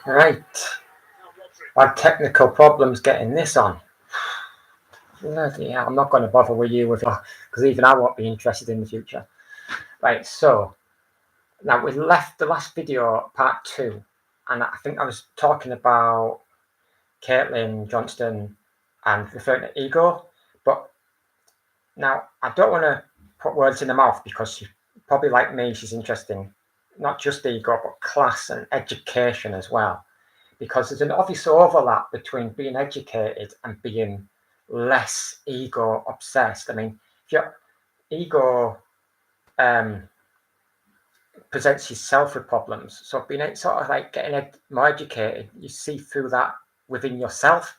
Right. Had technical problems getting this on. Bloody hell, I'm not going to bother with you with because even I won't be interested in the future. Right, so now we left the last video, part 2, and I think I was talking about Caitlin Johnston and referring to ego, but now I don't want to put words in her mouth because she's probably like me, she's interesting, not just ego, but class and education as well. Because there's an obvious overlap between being educated and being less ego obsessed. I mean, if your ego presents yourself with problems, so being sort of like getting more educated, you see through that within yourself.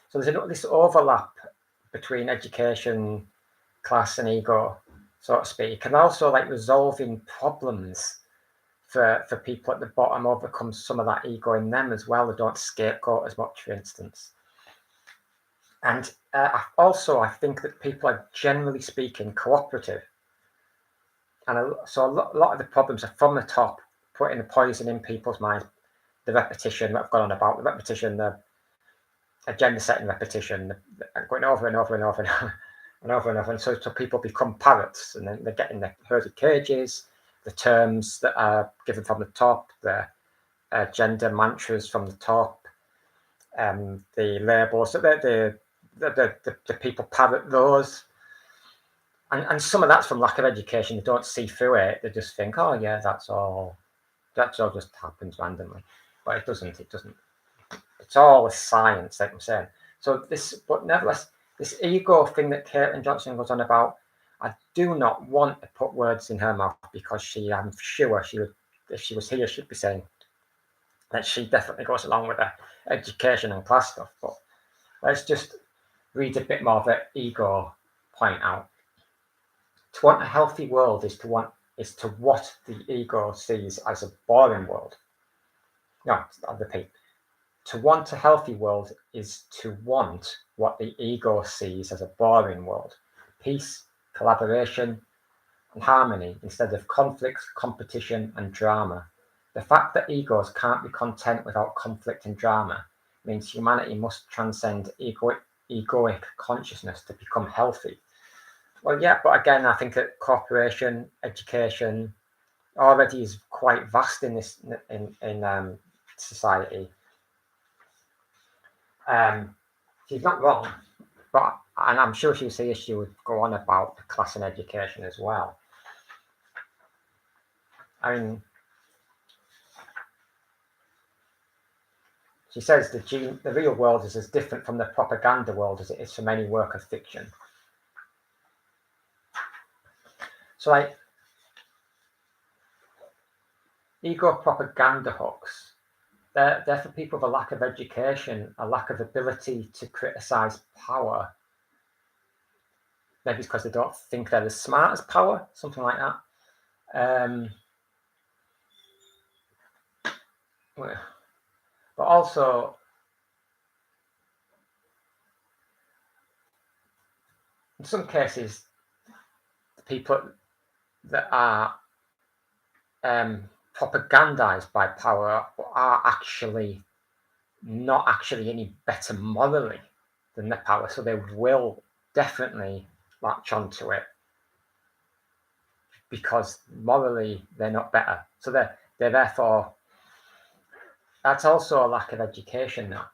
So there's this overlap between education, class, and ego, so to speak, and also like resolving problems for people at the bottom overcome some of that ego in them as well. They don't scapegoat as much, for instance. And also, I think that people are generally speaking cooperative. And so a lot of the problems are from the top, putting the poison in people's minds, the repetition that I've gone on about, the repetition, the agenda setting repetition, going over and over and over and over and over and over. And so people become parrots, and then they're getting the herded cages, the terms that are given from the top, the gender mantras from the top, the labels, so the people parrot those. And some of that's from lack of education. They don't see through it. They just think, oh yeah, that's all just happens randomly. But it doesn't. It's all a science, like I'm saying. So but nevertheless, this ego thing that Caitlin Johnston goes on about, I do not want to put words in her mouth because I'm sure she would, if she was here, she'd be saying that she definitely goes along with the education and class stuff. But let's just read a bit more of the ego point out. To want a healthy world is to what the ego sees as a boring world. No, I'll repeat. To want a healthy world is to want what the ego sees as a boring world. Peace, collaboration, and harmony instead of conflicts, competition, and drama. The fact that egos can't be content without conflict and drama means humanity must transcend egoic consciousness to become healthy. Well, yeah, but again, I think that cooperation, education already is quite vast in this in society. She's not wrong, and I'm sure she would go on about class and education as well. I mean, she says the real world is as different from the propaganda world as it is from any work of fiction. So, like, ego propaganda hooks, they're for people with a lack of education, a lack of ability to criticize power. Maybe it's because they don't think they're as smart as power, something like that. But also, in some cases, the people that are propagandized by power are actually not actually any better morally than the power, so they will definitely latch onto it because morally they're not better. So they're therefore, that's also a lack of education now.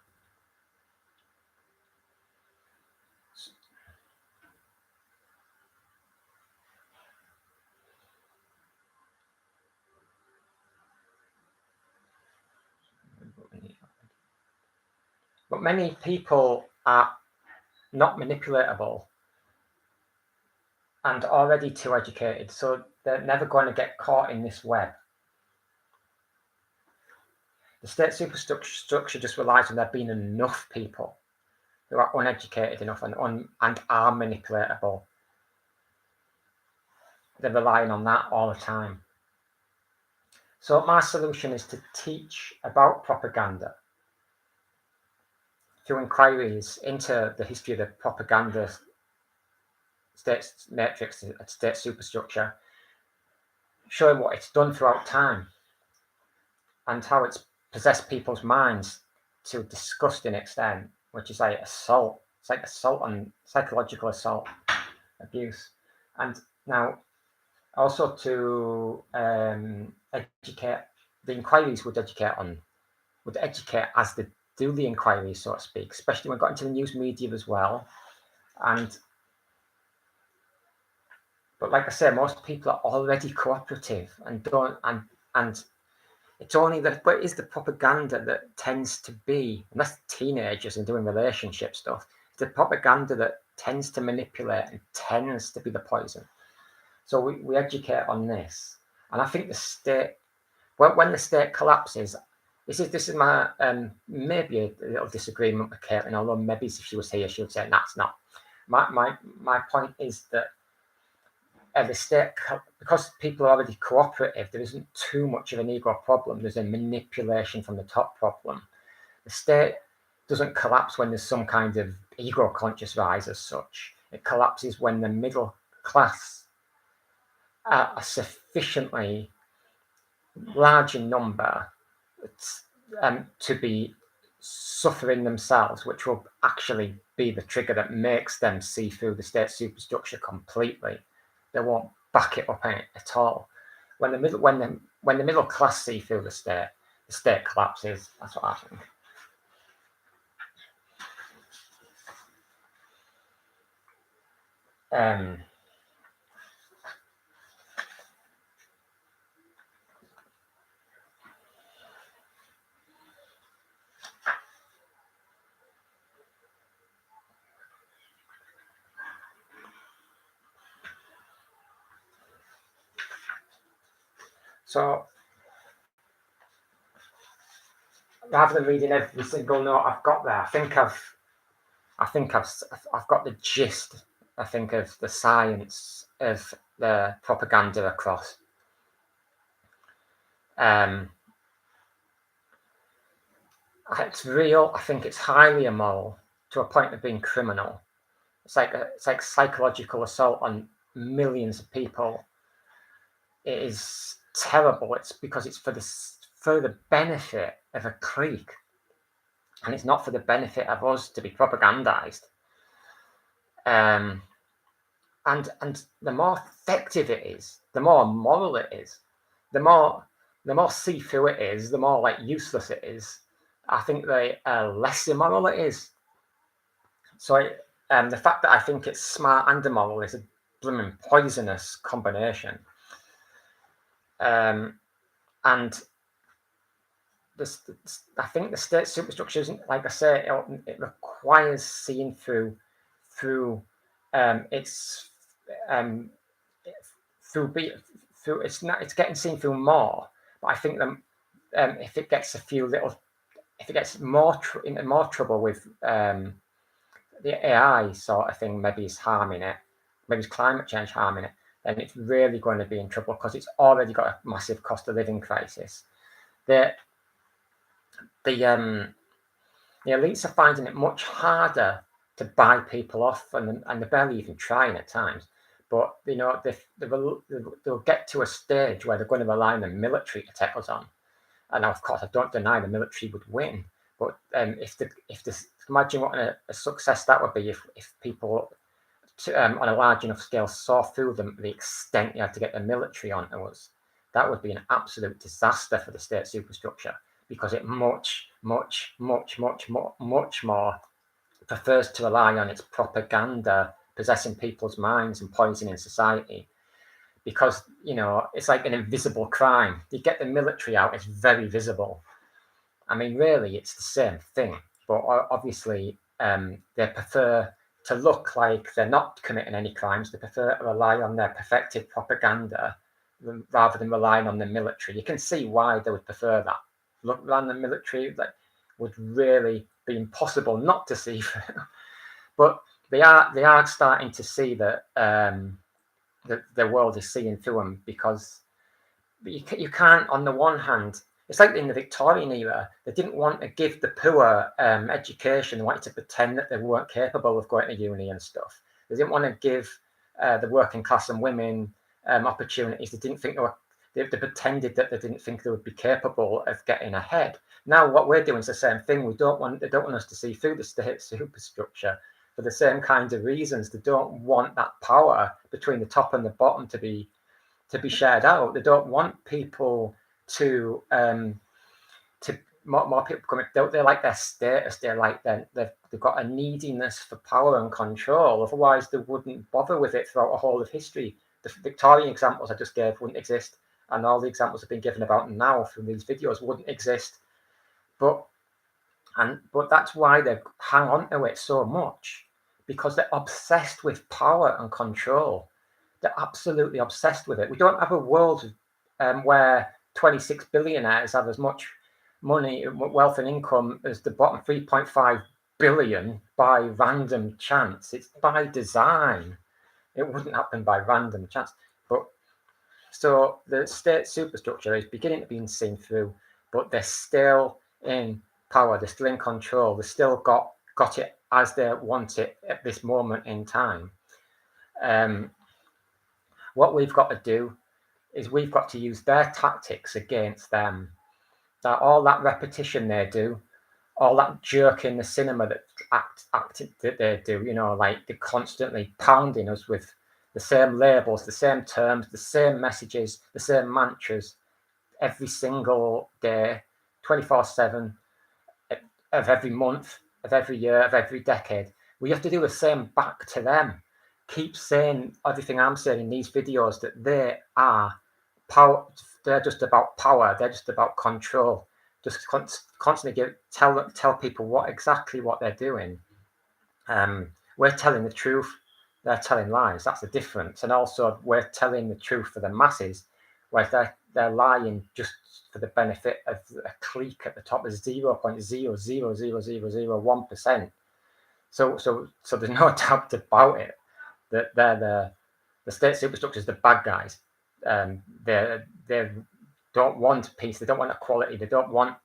But many people are not manipulatable and already too educated, so they're never going to get caught in this web. The state superstructure just relies on there being enough people who are uneducated enough and are manipulatable. They're relying on that all the time. So my solution is to teach about propaganda through inquiries into the history of the propaganda state matrix, state superstructure, showing what it's done throughout time and how it's possessed people's minds to a disgusting extent, which is like assault. It's like assault on psychological assault, abuse. And now also to educate, the inquiries would educate as they do the inquiries, so to speak, especially when we got into the news media as well. And but like I say, most people are already cooperative and don't and it's only but it is the propaganda that tends to be, and that's teenagers and doing relationship stuff. It's the propaganda that tends to manipulate and tends to be the poison. So we educate on this, and I think the state, when the state collapses, this is my maybe a little disagreement with Caitlin, although maybe if she was here, she would say that's not. My point is that the state, because people are already cooperative, there isn't too much of an ego problem. There's a manipulation from the top problem. The state doesn't collapse when there's some kind of ego conscious rise as such. It collapses when the middle class are sufficiently large in number to be suffering themselves, which will actually be the trigger that makes them see through the state superstructure completely. They won't back it up at all. When the middle class see through the state collapses. That's what I think. So rather than reading every single note I've got there, I think I've got the gist. I think of the science of the propaganda across. It's real. I think it's highly immoral to a point of being criminal. It's like psychological assault on millions of people. It is terrible. It's because it's for the benefit of a clique, and it's not for the benefit of us to be propagandized. And the more effective it is, the more moral it is, the more see-through it is, the more like useless it is. I think the less immoral it is. So the fact that I think it's smart and immoral is a blooming poisonous combination. And I think the state superstructure isn't, like I say, it requires seeing through it's it's getting seen through more. But I think that if it gets into more trouble with the AI sort of thing, maybe it's harming it, maybe it's climate change harming it, then it's really going to be in trouble because it's already got a massive cost of living crisis. The elites are finding it much harder to buy people off, and they're barely even trying at times. But they'll get to a stage where they're going to rely on the military to take us on. And of course, I don't deny the military would win. But imagine what a success that would be if people on a large enough scale saw through them the extent you had to get the military onto us. That would be an absolute disaster for the state superstructure, because it much more prefers to rely on its propaganda possessing people's minds and poisoning society. Because it's like an invisible crime. You get the military out, it's very visible. I mean, really, it's the same thing, but obviously they prefer to look like they're not committing any crimes. They prefer to rely on their perfected propaganda rather than relying on the military. You can see why they would prefer that. Look, on the military, that would really be impossible not to see through. But they are starting to see that the world is seeing through them, because you can't, on the one hand, it's like in the Victorian era, they didn't want to give the poor education. They wanted to pretend that they weren't capable of going to uni and stuff. They didn't want to give the working class and women opportunities. They didn't think They pretended that they didn't think they would be capable of getting ahead. Now what we're doing is the same thing. They don't want us to see through the state superstructure for the same kinds of reasons. They don't want that power between the top and the bottom to be shared out. They don't want people to more people coming. They like their status. They like they've got a neediness for power and control. Otherwise, they wouldn't bother with it throughout a whole of history. The Victorian examples I just gave wouldn't exist, and all the examples I've been given about now from these videos wouldn't exist. But that's why they hang on to it so much, because they're obsessed with power and control. They're absolutely obsessed with it. We don't have a world where 26 billionaires have as much money, wealth and income as the bottom 3.5 billion by random chance. It's by design. It wouldn't happen by random chance. But so the state superstructure is beginning to be seen through, but they're still in power. They're still in control. They've still got it as they want it at this moment in time. What we've got to do is we've got to use their tactics against them. That all that repetition they do, all that jerk in the cinema that that they do, like they're constantly pounding us with the same labels, the same terms, the same messages, the same mantras every single day, 24/7, of every month, of every year, of every decade. We have to do the same back to them. Keep saying everything I'm saying in these videos, that they are power. They're just about power. They're just about control. Just constantly tell people exactly what they're doing. We're telling the truth. They're telling lies. That's the difference. And also, we're telling the truth for the masses, whereas they're lying just for the benefit of a clique at the top. Is 0.0000001%. So there's no doubt about it that they're the state superstructure is the bad guys. They don't want peace. They don't want equality. They don't want,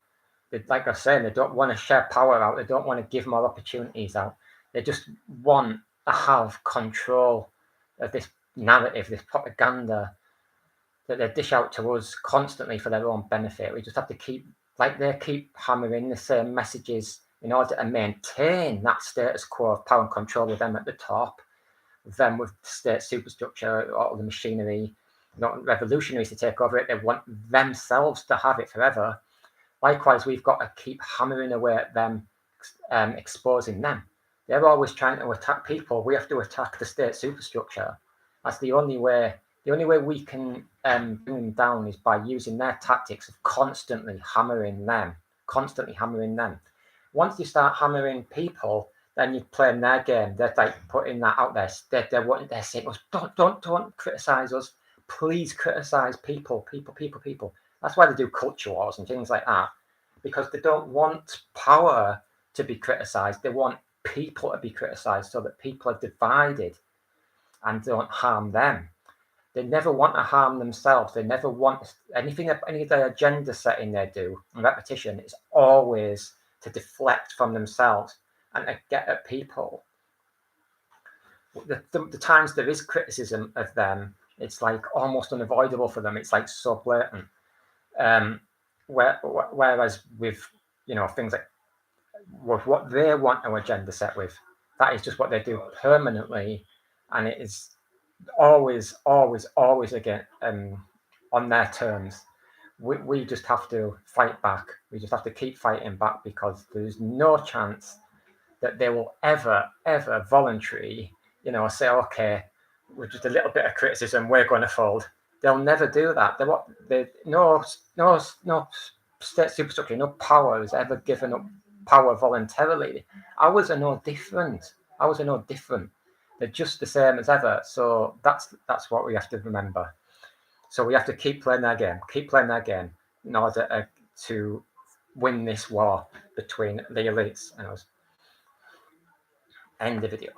like I was saying, they don't want to share power out. They don't want to give more opportunities out. They just want to have control of this narrative, this propaganda that they dish out to us constantly for their own benefit. We just have to keep hammering the same messages in order to maintain that status quo of power and control with them at the top, them with state superstructure, all the machinery, not revolutionaries to take over it. They want themselves to have it forever. Likewise, we've got to keep hammering away at them, exposing them. They're always trying to attack people. We have to attack the state superstructure. That's the only way. The only way we can bring them down is by using their tactics of constantly hammering them. Once you start hammering people, then you're playing their game. They're like putting that out there. They're saying, don't criticize us. Please criticize people. That's why they do culture wars and things like that, because they don't want power to be criticized. They want people to be criticized so that people are divided and don't harm them. They never want to harm themselves. They never want anything, any of their agenda setting they do, and repetition is always to deflect from themselves and to get at people. The times there is criticism of them, it's like almost unavoidable for them. It's like so blatant. Whereas with things like with what they want to agenda set with, that is just what they do permanently, and it is always again on their terms. We just have to fight back. We just have to keep fighting back, because there's no chance that they will ever voluntarily say, okay, with just a little bit of criticism we're going to fold. They'll never do that. No state superstructure, no power has ever given up power voluntarily. Ours are no different. They're just the same as ever. So that's what we have to remember. So we have to keep playing their game in order to win this war between the elites and us. End the video.